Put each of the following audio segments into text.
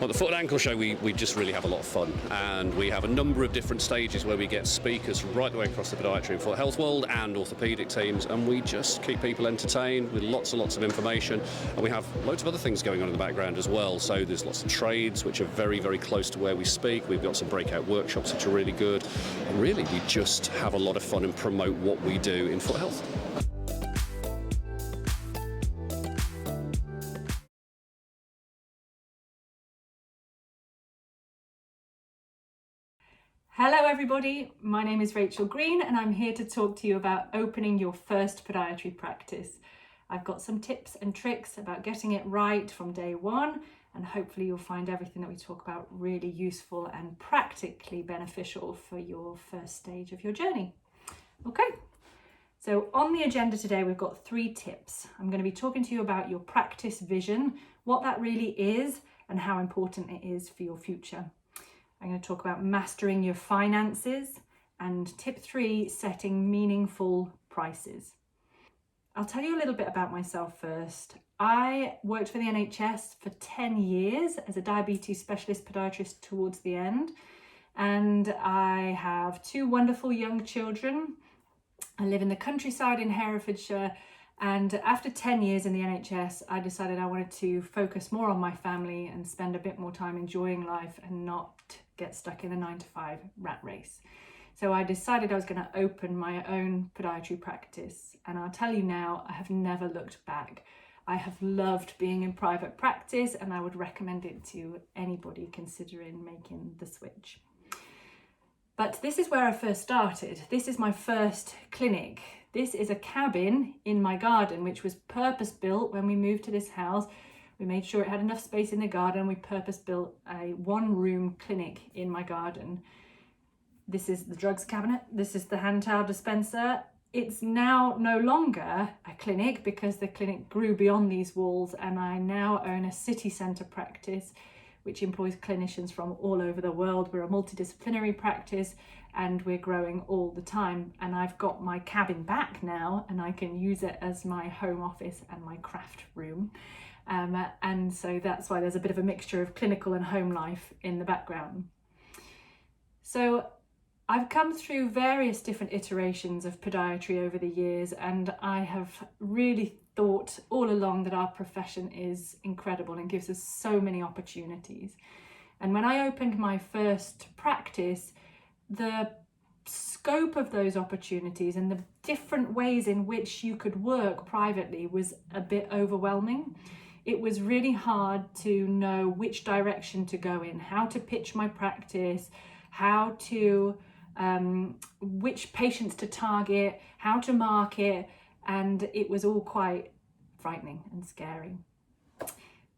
Well, the Foot and Ankle Show, we just really have a lot of fun, and we have a number of different stages where we get speakers from right the way across the podiatry and foot health world and orthopaedic teams, and we just keep people entertained with lots and lots of information, and we have loads of other things going on in the background as well. So there's lots of trades which are very, very close to where we speak. We've got some breakout workshops which are really good, and really we just have a lot of fun and promote what we do in foot health. Hello everybody, my name is Rachel Green and I'm here to talk to you about opening your first podiatry practice. I've got some tips and tricks about getting it right from day one, and hopefully you'll find everything that we talk about really useful and practically beneficial for your first stage of your journey. Okay, so on the agenda today we've got 3 tips. I'm going to be talking to you about your practice vision, what that really is and how important it is for your future. I'm going to talk about mastering your finances, and tip 3, setting meaningful prices. I'll tell you a little bit about myself first. I worked for the NHS for 10 years as a diabetes specialist podiatrist towards the end, and I have 2 wonderful young children. I live in the countryside in Herefordshire, and after 10 years in the NHS, I decided I wanted to focus more on my family and spend a bit more time enjoying life and not get stuck in a 9-to-5 rat race. So I decided I was going to open my own podiatry practice, and I'll tell you now, I have never looked back. I have loved being in private practice, and I would recommend it to anybody considering making the switch. But this is where I first started. This is my first clinic. This is a cabin in my garden, which was purpose built when we moved to this house. We made sure it had enough space in the garden. We purpose built a 1-room clinic in my garden. This is the drugs cabinet. This is the hand towel dispenser. It's now no longer a clinic because the clinic grew beyond these walls, and I now own a city centre practice which employs clinicians from all over the world. We're a multidisciplinary practice and we're growing all the time. And I've got my cabin back now and I can use it as my home office and my craft room. And so that's why there's a bit of a mixture of clinical and home life in the background. So I've come through various different iterations of podiatry over the years, and I have really thought all along that our profession is incredible and gives us so many opportunities. And when I opened my first practice, the scope of those opportunities and the different ways in which you could work privately was a bit overwhelming. It was really hard to know which direction to go in, how to pitch my practice, how to which patients to target, how to market, and it was all quite frightening and scary.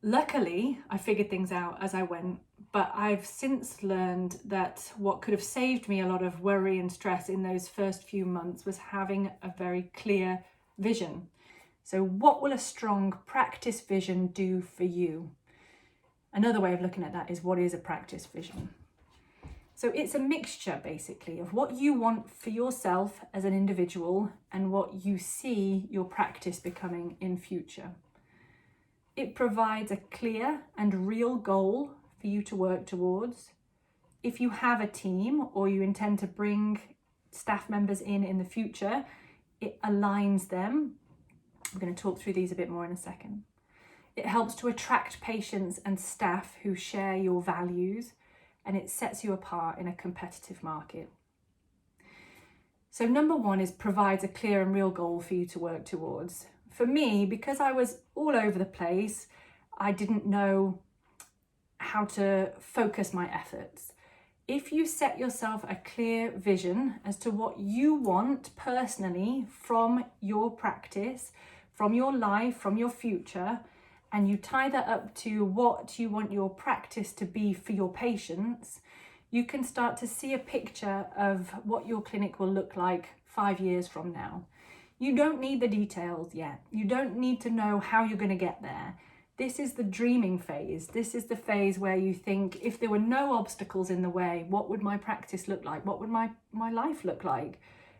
Luckily, I figured things out as I went, but I've since learned that what could have saved me a lot of worry and stress in those first few months was having a very clear vision. So what will a strong practice vision do for you? Another way of looking at that is, what is a practice vision? So it's a mixture basically of what you want for yourself as an individual and what you see your practice becoming in future. It provides a clear and real goal for you to work towards. If you have a team or you intend to bring staff members in the future, it aligns them. I'm going to talk through these a bit more in a second. It helps to attract patients and staff who share your values, and it sets you apart in a competitive market. So number 1 is provides a clear and real goal for you to work towards. For me, because I was all over the place, I didn't know how to focus my efforts. If you set yourself a clear vision as to what you want personally from your practice, from your life, from your future, and you tie that up to what you want your practice to be for your patients, you can start to see a picture of what your clinic will look like 5 years from now. You don't need the details yet. You don't need to know how you're going to get there. This is the dreaming phase. This is the phase where you think, if there were no obstacles in the way, what would my practice look like? What would my life look like?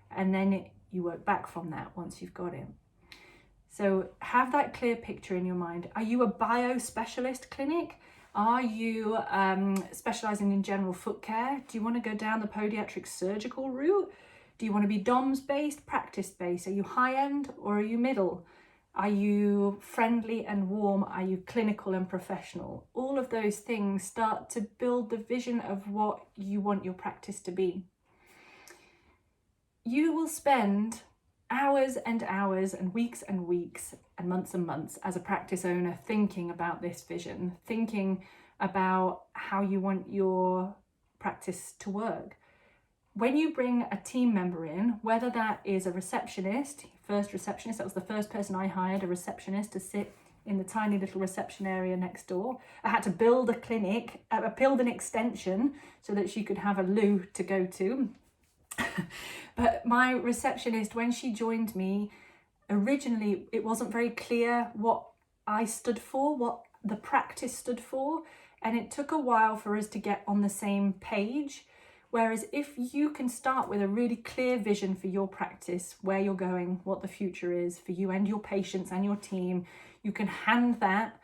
And then you work back from that once you've got it. So have that clear picture in your mind. Are you a bio specialist clinic? Are you specialising in general foot care? Do you want to go down the podiatric surgical route? Do you want to be DOMS based, practice based? Are you high end or are you middle? Are you friendly and warm? Are you clinical and professional? All of those things start to build the vision of what you want your practice to be. You will spend hours and hours and weeks and months as a practice owner thinking about this vision, thinking about how you want your practice to work. When you bring a team member in, whether that is a receptionist, first receptionist, that was the first person I hired, a receptionist to sit in the tiny little reception area next door. I had to build a clinic, build an extension so that she could have a loo to go to. But my receptionist, when she joined me, originally it wasn't very clear what I stood for, what the practice stood for, and it took a while for us to get on the same page. Whereas if you can start with a really clear vision for your practice, where you're going, what the future is for you and your patients and your team, you can hand that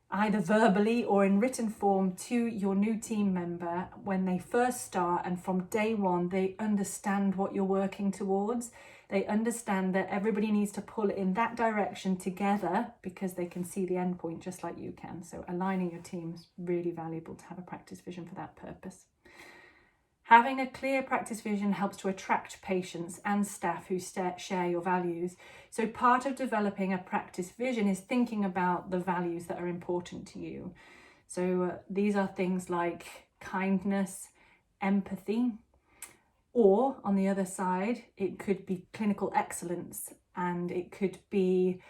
either verbally or in written form to your new team member when they first start, and from day one they understand what you're working towards. They understand that everybody needs to pull in that direction together because they can see the end point just like you can. So aligning your team is really valuable to have a practice vision for that purpose. Having a clear practice vision helps to attract patients and staff who share your values. So part of developing a practice vision is thinking about the values that are important to you. So these are things like kindness, empathy, or on the other side, it could be clinical excellence, and it could be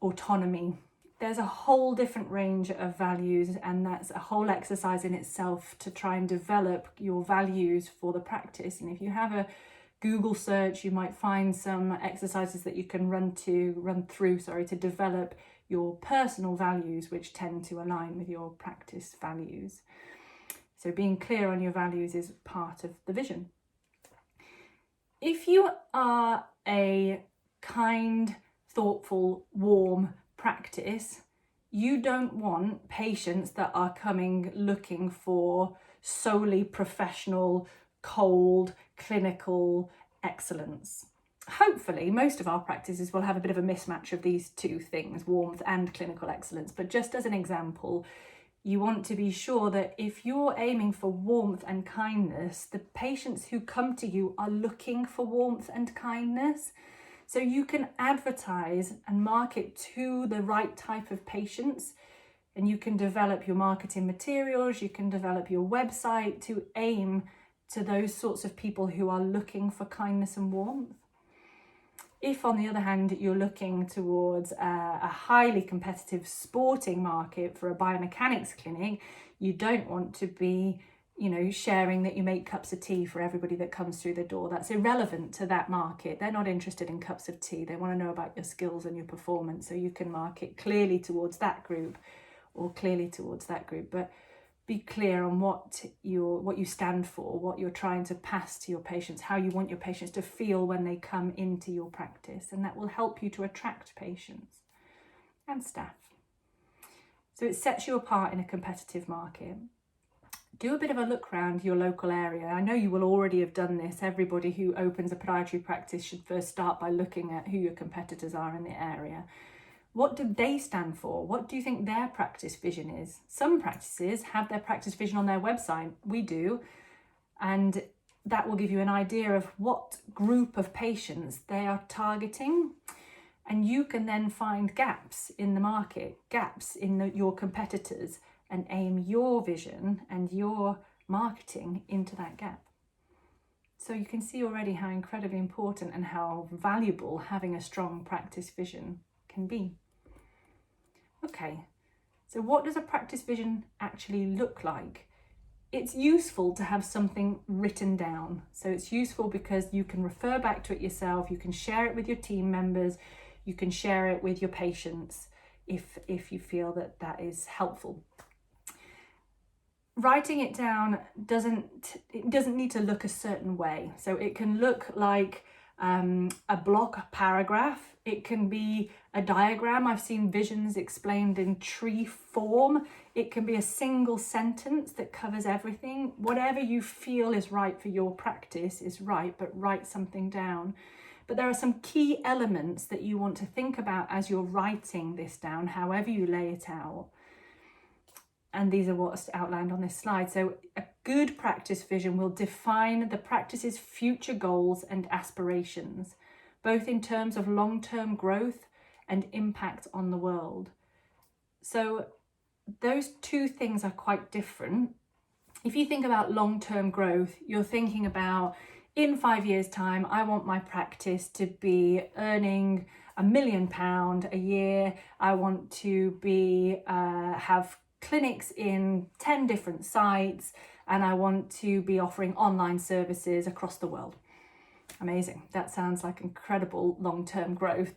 autonomy. There's a whole different range of values, and that's a whole exercise in itself to try and develop your values for the practice. And if you have a Google search, you might find some exercises that you can run through to develop your personal values, which tend to align with your practice values. So being clear on your values is part of the vision. If you are a kind, thoughtful, warm practice, you don't want patients that are coming looking for solely professional, cold, clinical excellence. Hopefully, most of our practices will have a bit of a mismatch of these two things, warmth and clinical excellence. But just as an example, you want to be sure that if you're aiming for warmth and kindness, the patients who come to you are looking for warmth and kindness. So you can advertise and market to the right type of patients, and you can develop your marketing materials, you can develop your website to aim to those sorts of people who are looking for kindness and warmth. If, on the other hand, you're looking towards a highly competitive sporting market for a biomechanics clinic, you don't want to be sharing that you make cups of tea for everybody that comes through the door. That's irrelevant to that market. They're not interested in cups of tea. They want to know about your skills and your performance. So you can market clearly towards that group or clearly towards that group, but be clear on what you stand for, what you're trying to pass to your patients, how you want your patients to feel when they come into your practice, and that will help you to attract patients and staff. So it sets you apart in a competitive market. Do a bit of a look around your local area. I know you will already have done this. Everybody who opens a podiatry practice should first start by looking at who your competitors are in the area. What do they stand for? What do you think their practice vision is? Some practices have their practice vision on their website. We do. And that will give you an idea of what group of patients they are targeting. And you can then find gaps in the market, gaps in your competitors, and aim your vision and your marketing into that gap. So you can see already how incredibly important and how valuable having a strong practice vision can be. Okay, so what does a practice vision actually look like? It's useful to have something written down. So it's useful because you can refer back to it yourself, you can share it with your team members, you can share it with your patients if you feel that is helpful. Writing it down doesn't need to look a certain way. So it can look like a block, a paragraph. It can be a diagram. I've seen visions explained in tree form. It can be a single sentence that covers everything. Whatever you feel is right for your practice is right, but write something down. But there are some key elements that you want to think about as you're writing this down, however you lay it out. And these are what's outlined on this slide. So a good practice vision will define the practice's future goals and aspirations, both in terms of long-term growth and impact on the world. So those two things are quite different. If you think about long-term growth, you're thinking about, in 5 years' time, I want my practice to be earning £1 million a year. I want to be have clinics in 10 different sites, and I want to be offering online services across the world. Amazing. That sounds like incredible long-term growth.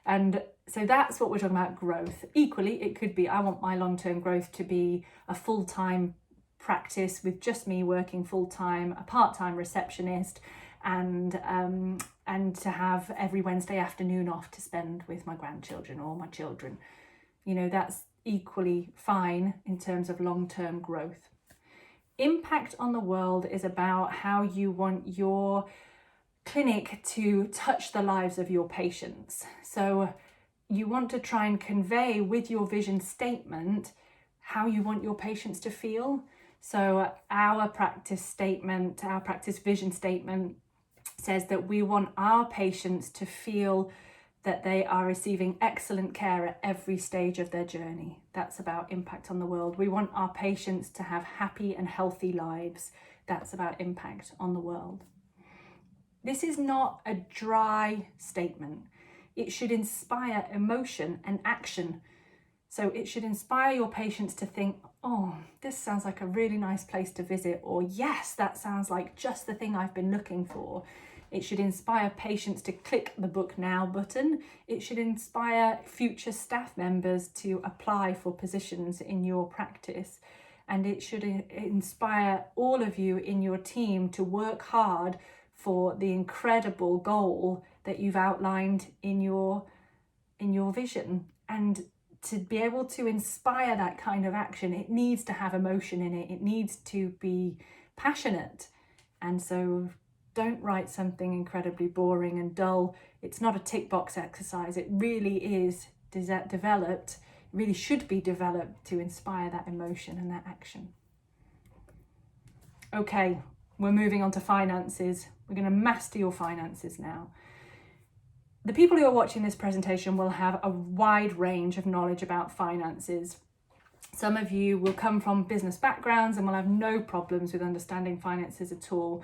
And so that's what we're talking about, growth. Equally, it could be, I want my long-term growth to be a full-time practice with just me working full-time, a part-time receptionist, and to have every Wednesday afternoon off to spend with my grandchildren or my children. You know, that's equally fine in terms of long-term growth. Impact on the world is about how you want your clinic to touch the lives of your patients. So you want to try and convey with your vision statement how you want your patients to feel. So our practice vision statement says that we want our patients to feel that they are receiving excellent care at every stage of their journey. That's about impact on the world. We want our patients to have happy and healthy lives. That's about impact on the world. This is not a dry statement. It should inspire emotion and action. So it should inspire your patients to think, oh, this sounds like a really nice place to visit, or yes, that sounds like just the thing I've been looking for. It should inspire patients to click the book now button. It should inspire future staff members to apply for positions in your practice. And it should inspire all of you in your team to work hard for the incredible goal that you've outlined in your vision. And to be able to inspire that kind of action, it needs to have emotion in it. It needs to be passionate. And so don't write something incredibly boring and dull. It's not a tick box exercise. It really is developed, really should be developed to inspire that emotion and that action. Okay, we're moving on to finances. We're going to master your finances now. The people who are watching this presentation will have a wide range of knowledge about finances. Some of you will come from business backgrounds and will have no problems with understanding finances at all.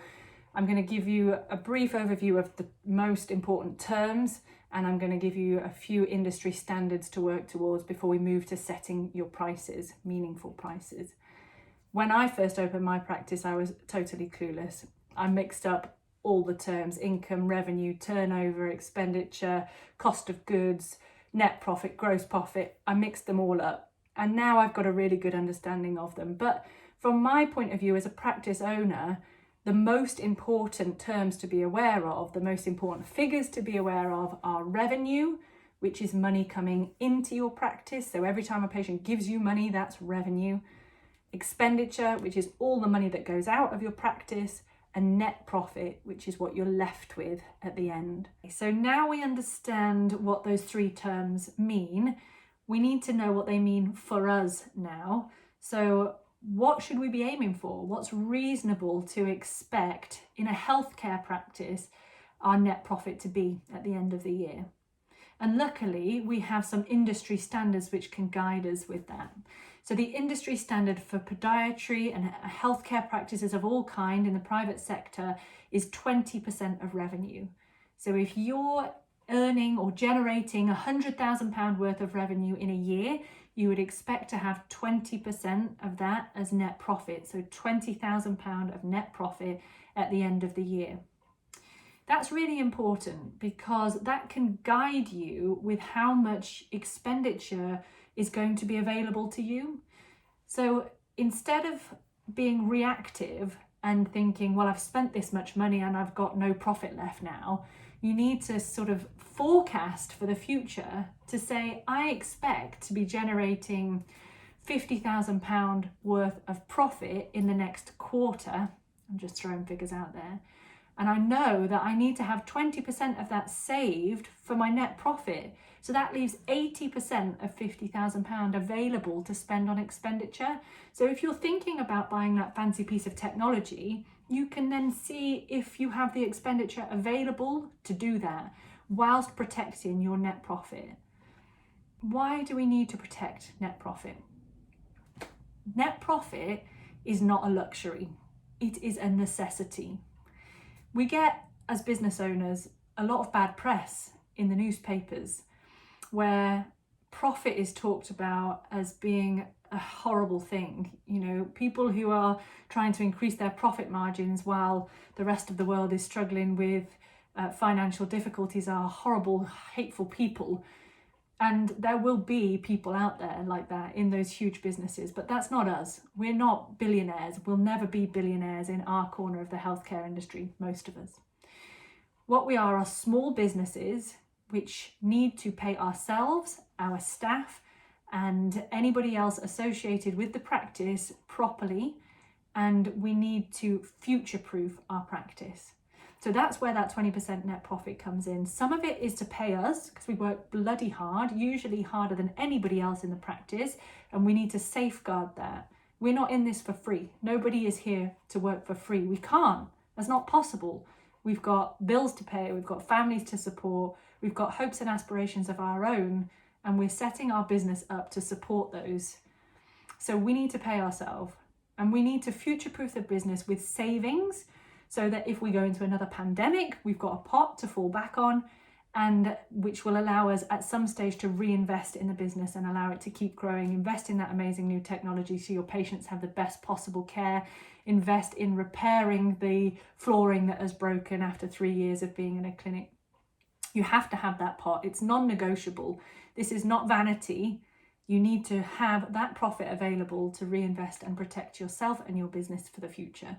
I'm going to give you a brief overview of the most important terms, and I'm going to give you a few industry standards to work towards before we move to setting your prices, meaningful prices. When I first opened my practice, I was totally clueless. I mixed up all the terms: income, revenue, turnover, expenditure, cost of goods, net profit, gross profit. I mixed them all up, and now I've got a really good understanding of them. But from my point of view as a practice owner, the most important terms to be aware of, the most important figures to be aware of, are revenue, which is money coming into your practice. So every time a patient gives you money, that's revenue. Expenditure, which is all the money that goes out of your practice. And net profit, which is what you're left with at the end. So now we understand what those three terms mean. We need to know what they mean for us now. So what should we be aiming for? What's reasonable to expect in a healthcare practice our net profit to be at the end of the year? And luckily, we have some industry standards which can guide us with that. So the industry standard for podiatry and healthcare practices of all kind in the private sector is 20% of revenue. So if you're earning or generating £100,000 worth of revenue in a year, you would expect to have 20% of that as net profit. So £20,000 of net profit at the end of the year. That's really important because that can guide you with how much expenditure is going to be available to you. So instead of being reactive and thinking, well, I've spent this much money and I've got no profit left now, You need to sort of forecast for the future to say, I expect to be generating £50,000 worth of profit in the next quarter. I'm just throwing figures out there. And I know that I need to have 20% of that saved for my net profit. So that leaves 80% of £50,000 available to spend on expenditure. So if you're thinking about buying that fancy piece of technology, you can then see if you have the expenditure available to do that whilst protecting your net profit. Why do we need to protect net profit? Net profit is not a luxury. It is a necessity. We get, as business owners, a lot of bad press in the newspapers where profit is talked about as being a horrible thing. You know, people who are trying to increase their profit margins while the rest of the world is struggling with financial difficulties are horrible, hateful people. And there will be people out there like that in those huge businesses, but that's not us. We're not billionaires. We'll never be billionaires in our corner of the healthcare industry, most of us. What we are small businesses which need to pay ourselves, our staff, and anybody else associated with the practice properly, and we need to future-proof our practice. So that's where that 20% net profit comes in. Some of it is to pay us because we work bloody hard, usually harder than anybody else in the practice, and we need to safeguard that. We're not in this for free. Nobody is here to work for free. We can't. That's not possible. We've got bills to pay, we've got families to support, we've got hopes and aspirations of our own, and we're setting our business up to support those. So we need to pay ourselves, and we need to future-proof the business with savings, so that if we go into another pandemic, we've got a pot to fall back on, and which will allow us at some stage to reinvest in the business and allow it to keep growing, invest in that amazing new technology so your patients have the best possible care, invest in repairing the flooring that has broken after 3 years of being in a clinic. You have to have that pot. It's non-negotiable. This is not vanity. You need to have that profit available to reinvest and protect yourself and your business for the future.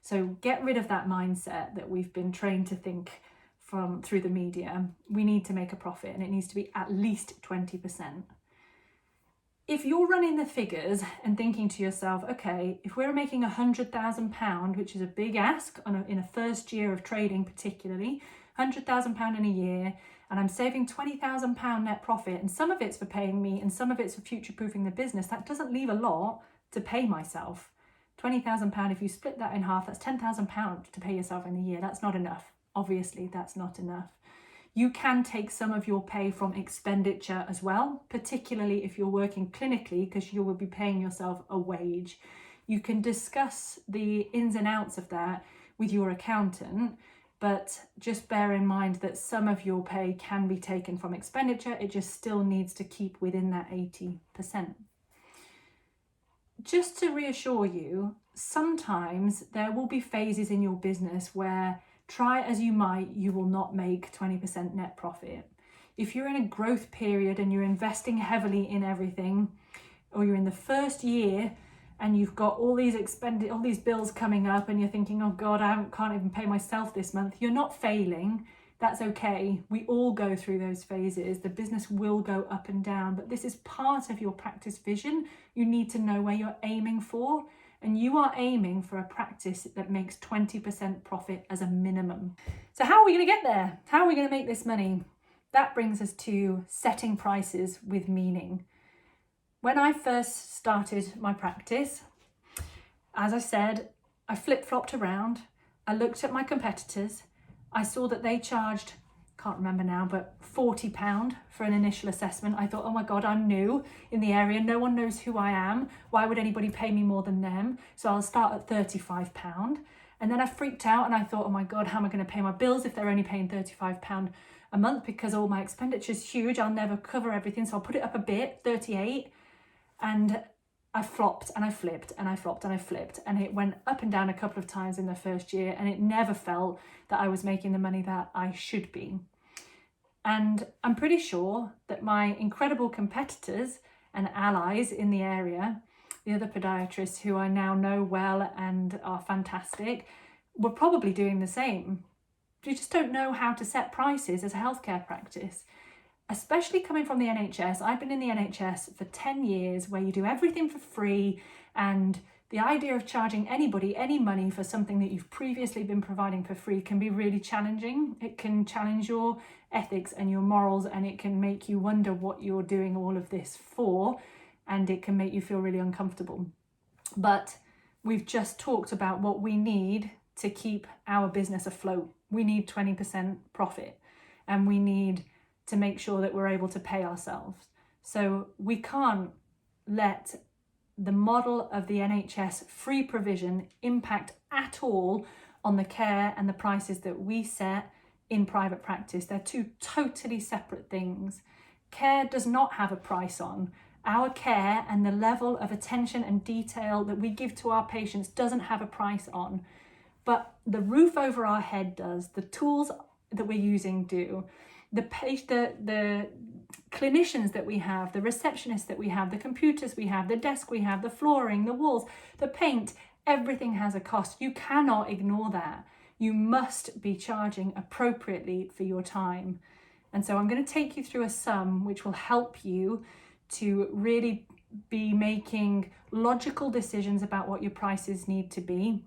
So get rid of that mindset that we've been trained to think from through the media. We need to make a profit, and it needs to be at least 20%. If you're running the figures and thinking to yourself, okay, if we're making £100,000, which is a big ask in a first year of trading particularly, £100,000 in a year, and I'm saving £20,000 net profit, and some of it's for paying me and some of it's for future-proofing the business, that doesn't leave a lot to pay myself. £20,000, if you split that in half, that's £10,000 to pay yourself in a year. That's not enough. Obviously, that's not enough. You can take some of your pay from expenditure as well, particularly if you're working clinically, because you will be paying yourself a wage. You can discuss the ins and outs of that with your accountant, but just bear in mind that some of your pay can be taken from expenditure. It just still needs to keep within that 80%. Just to reassure you, sometimes there will be phases in your business where, try as you might, you will not make 20% net profit. If you're in a growth period and you're investing heavily in everything, or you're in the first year and you've got all these bills coming up and you're thinking, oh God, I can't even pay myself this month, you're not failing. That's okay. We all go through those phases. The business will go up and down, but this is part of your practice vision. You need to know where you're aiming for, and you are aiming for a practice that makes 20% profit as a minimum. So how are we going to get there? How are we going to make this money? That brings us to setting prices with meaning. When I first started my practice, as I said, I flip-flopped around. I looked at my competitors. I saw that they charged, can't remember now, but £40 for an initial assessment. I thought, oh my God, I'm new in the area. No one knows who I am. Why would anybody pay me more than them? So I'll start at £35. And then I freaked out and I thought, oh my God, how am I going to pay my bills if they're only paying £35 a month, because all my expenditure is huge. I'll never cover everything. So I'll put it up a bit, 38. And I flopped and I flipped and I flopped and I flipped, and it went up and down a couple of times in the first year, and it never felt that I was making the money that I should be. And I'm pretty sure that my incredible competitors and allies in the area, the other podiatrists who I now know well and are fantastic, were probably doing the same. just don't know how to set prices as a healthcare practice. Especially coming from the NHS. I've been in the NHS for 10 years where you do everything for free, and the idea of charging anybody any money for something that you've previously been providing for free can be really challenging. It can challenge your ethics and your morals, and it can make you wonder what you're doing all of this for, and it can make you feel really uncomfortable. But we've just talked about what we need to keep our business afloat. We need 20% profit, and we need to make sure that we're able to pay ourselves. So we can't let the model of the NHS free provision impact at all on the care and the prices that we set in private practice. They're two totally separate things. Care does not have a price on. Our care and the level of attention and detail that we give to our patients doesn't have a price on. But the roof over our head does, the tools that we're using do. The clinicians that we have, the receptionists that we have, the computers we have, the desk we have, the flooring, the walls, the paint, everything has a cost. You cannot ignore that. You must be charging appropriately for your time. And so I'm going to take you through a sum which will help you to really be making logical decisions about what your prices need to be,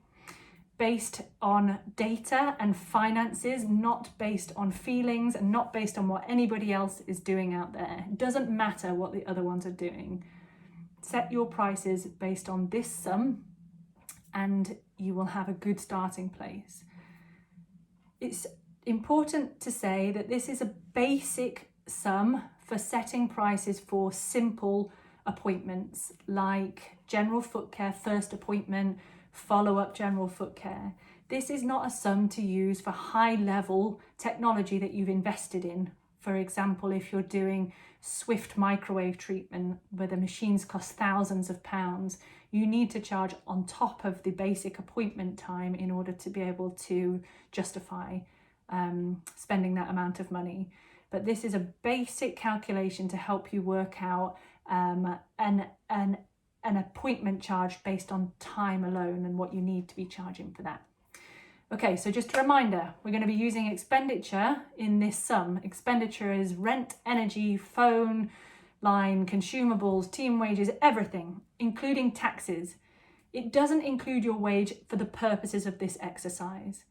based on data and finances, not based on feelings and not based on what anybody else is doing out there. It doesn't matter what the other ones are doing. Set your prices based on this sum and you will have a good starting place. It's important to say that this is a basic sum for setting prices for simple appointments like general foot care, first appointment, follow-up general foot care. This is not a sum to use for high-level technology that you've invested in. For example, if you're doing swift microwave treatment where the machines cost thousands of pounds, you need to charge on top of the basic appointment time in order to be able to justify spending that amount of money. But this is a basic calculation to help you work out an appointment charge based on time alone and what you need to be charging for that. Okay, so just a reminder, we're going to be using expenditure in this sum. Expenditure is rent, energy, phone, line, consumables, team wages, everything, including taxes. It doesn't include your wage for the purposes of this exercise.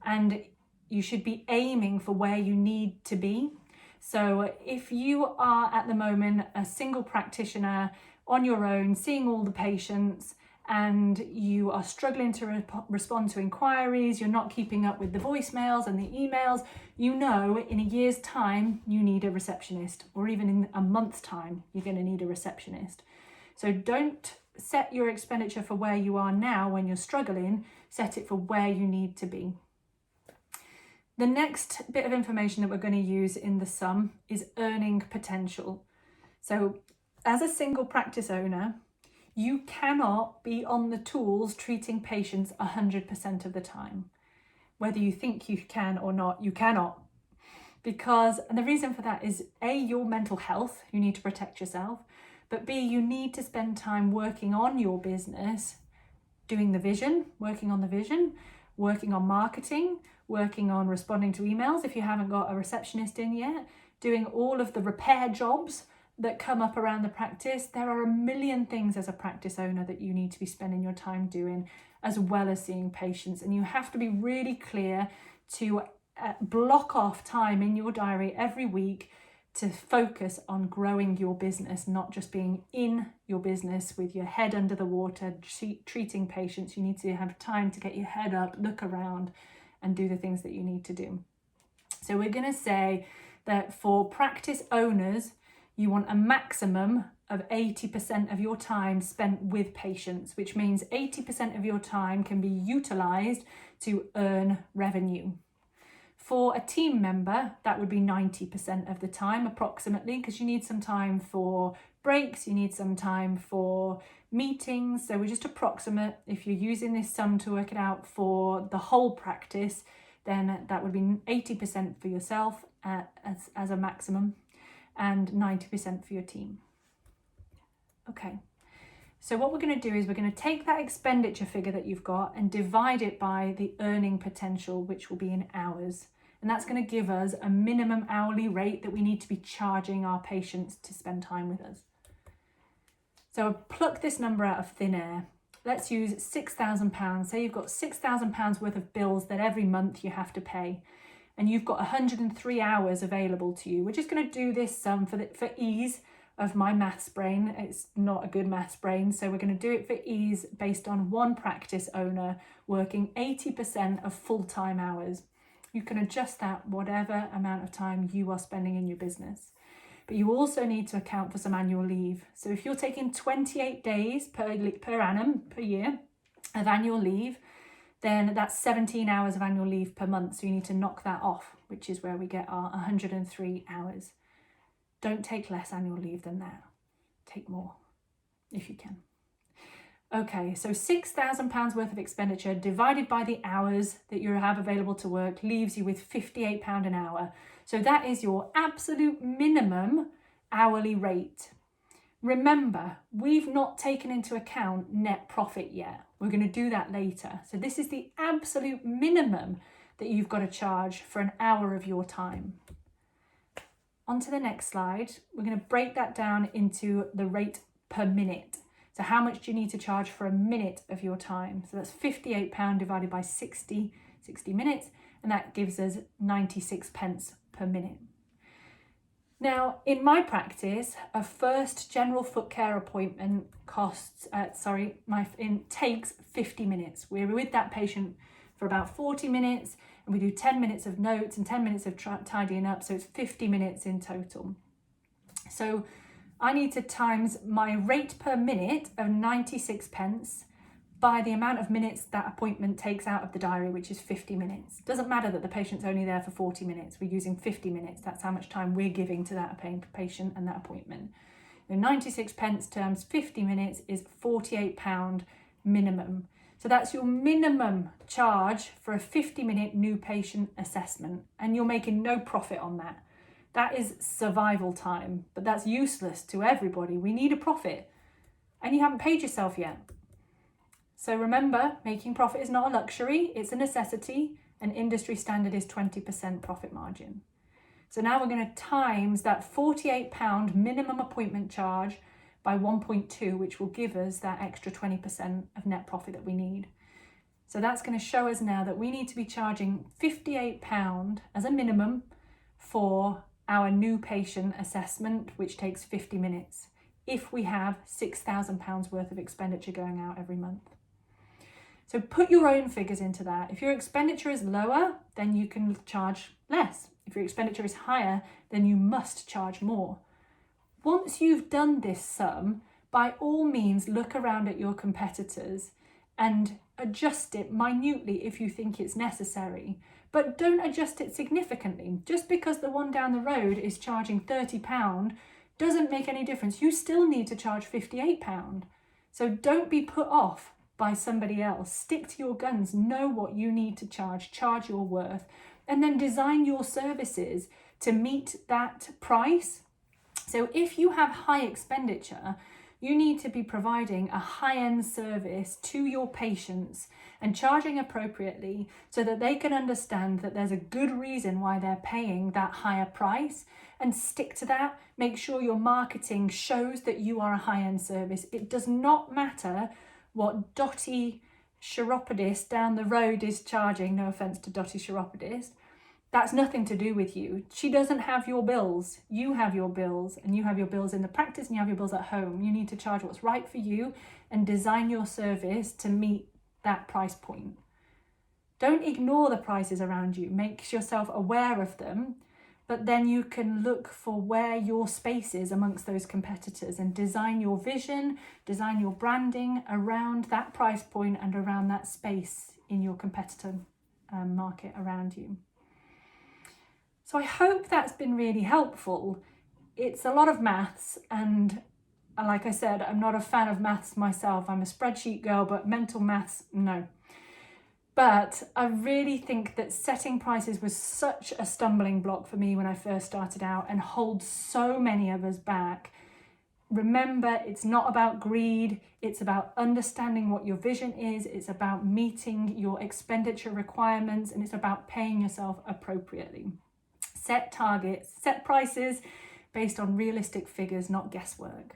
And you should be aiming for where you need to be. So if you are at the moment a single practitioner on your own, seeing all the patients, and you are struggling to respond to inquiries, you're not keeping up with the voicemails and the emails, you know in a year's time you need a receptionist, or even in a month's time you're going to need a receptionist. So don't set your expenditure for where you are now when you're struggling, set it for where you need to be. The next bit of information that we're going to use in the sum is earning potential. So as a single practice owner, you cannot be on the tools treating patients 100% of the time. Whether you think you can or not, you cannot. And the reason for that is A, your mental health, you need to protect yourself, but B, you need to spend time working on your business, doing the vision, working on the vision, working on marketing, working on responding to emails if you haven't got a receptionist in yet, doing all of the repair jobs that come up around the practice. There are a million things as a practice owner that you need to be spending your time doing, as well as seeing patients. And you have to be really clear to block off time in your diary every week to focus on growing your business, not just being in your business with your head under the water, treating patients. You need to have time to get your head up, look around, and do the things that you need to do. So we're going to say that for practice owners, you want a maximum of 80% of your time spent with patients, which means 80% of your time can be utilised to earn revenue. For a team member, that would be 90% of the time approximately, because you need some time for breaks, you need some time for meetings. So we're just approximate. If you're using this sum to work it out for the whole practice, then that would be 80% for yourself as a maximum and 90% for your team. Okay. So what we're going to do is we're going to take that expenditure figure that you've got and divide it by the earning potential, which will be in hours. And that's going to give us a minimum hourly rate that we need to be charging our patients to spend time with us. So I'll pluck this number out of thin air. Let's use £6,000. Say you've got £6,000 worth of bills that every month you have to pay, and you've got 103 hours available to you. We're just going to do this sum for ease of my maths brain. It's not a good maths brain, so we're going to do it for ease based on one practice owner working 80% of full-time hours. You can adjust that whatever amount of time you are spending in your business. But you also need to account for some annual leave. So if you're taking 28 days per annum, per year of annual leave, then that's 17 hours of annual leave per month. So you need to knock that off, which is where we get our 103 hours. Don't take less annual leave than that. Take more, if you can. Okay, so £6,000 worth of expenditure divided by the hours that you have available to work leaves you with £58 an hour. So that is your absolute minimum hourly rate. Remember, we've not taken into account net profit yet. We're going to do that later. So this is the absolute minimum that you've got to charge for an hour of your time. On to the next slide, we're going to break that down into the rate per minute. So how much do you need to charge for a minute of your time? So that's £58 divided by 60 minutes, and that gives us 96 pence per minute. Now, in my practice, a first general foot care appointment takes 50 minutes. We're with that patient for about 40 minutes, and we do 10 minutes of notes and 10 minutes of tidying up, so it's 50 minutes in total. So I need to times my rate per minute of 96 pence by the amount of minutes that appointment takes out of the diary, which is 50 minutes. Doesn't matter that the patient's only there for 40 minutes. We're using 50 minutes. That's how much time we're giving to that patient and that appointment. The 96 pence times 50 minutes is £48 minimum. So that's your minimum charge for a 50-minute new patient assessment, and you're making no profit on that. That is survival time, but that's useless to everybody. We need a profit, and you haven't paid yourself yet. So remember, making profit is not a luxury, it's a necessity, and industry standard is 20% profit margin. So now we're going to times that £48 minimum appointment charge by 1.2, which will give us that extra 20% of net profit that we need. So that's going to show us now that we need to be charging £58 as a minimum for our new patient assessment, which takes 50 minutes, if we have £6,000 worth of expenditure going out every month. So put your own figures into that. If your expenditure is lower, then you can charge less. If your expenditure is higher, then you must charge more. Once you've done this sum, by all means, look around at your competitors and adjust it minutely if you think it's necessary. But don't adjust it significantly. Just because the one down the road is charging £30 doesn't make any difference. You still need to charge £58. So don't be put off by somebody else. Stick to your guns. Know what you need to charge your worth, and then design your services to meet that price. So if you have high expenditure, you need to be providing a high-end service to your patients and charging appropriately so that they can understand that there's a good reason why they're paying that higher price, and stick to that. Make sure your marketing shows that you are a high-end service. It does not matter what Dottie chiropodist down the road is charging. No offense to Dottie chiropodist. That's nothing to do with you. She doesn't have your bills. You have your bills, and you have your bills in the practice and you have your bills at home. You need to charge what's right for you and design your service to meet that price point. Don't ignore the prices around you. Make yourself aware of them, but then you can look for where your space is amongst those competitors and design your vision, design your branding around that price point and around that space in your competitor market around you. So I hope that's been really helpful. It's a lot of maths, and like I said, I'm not a fan of maths myself. I'm a spreadsheet girl, but mental maths, no. But I really think that setting prices was such a stumbling block for me when I first started out and holds so many of us back. Remember, it's not about greed, it's about understanding what your vision is, it's about meeting your expenditure requirements, and it's about paying yourself appropriately. Set targets, set prices based on realistic figures, not guesswork.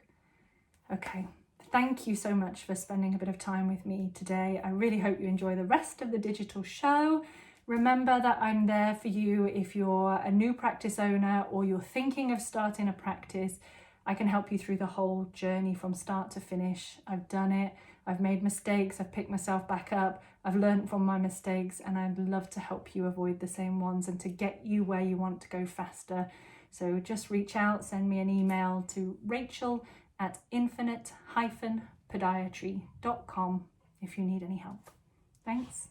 Okay, thank you so much for spending a bit of time with me today. I really hope you enjoy the rest of the digital show. Remember that I'm there for you if you're a new practice owner or you're thinking of starting a practice. I can help you through the whole journey from start to finish. I've done it. I've made mistakes. I've picked myself back up. I've learned from my mistakes, and I'd love to help you avoid the same ones and to get you where you want to go faster. So just reach out, send me an email to rachel@infinite-podiatry.com if you need any help. Thanks.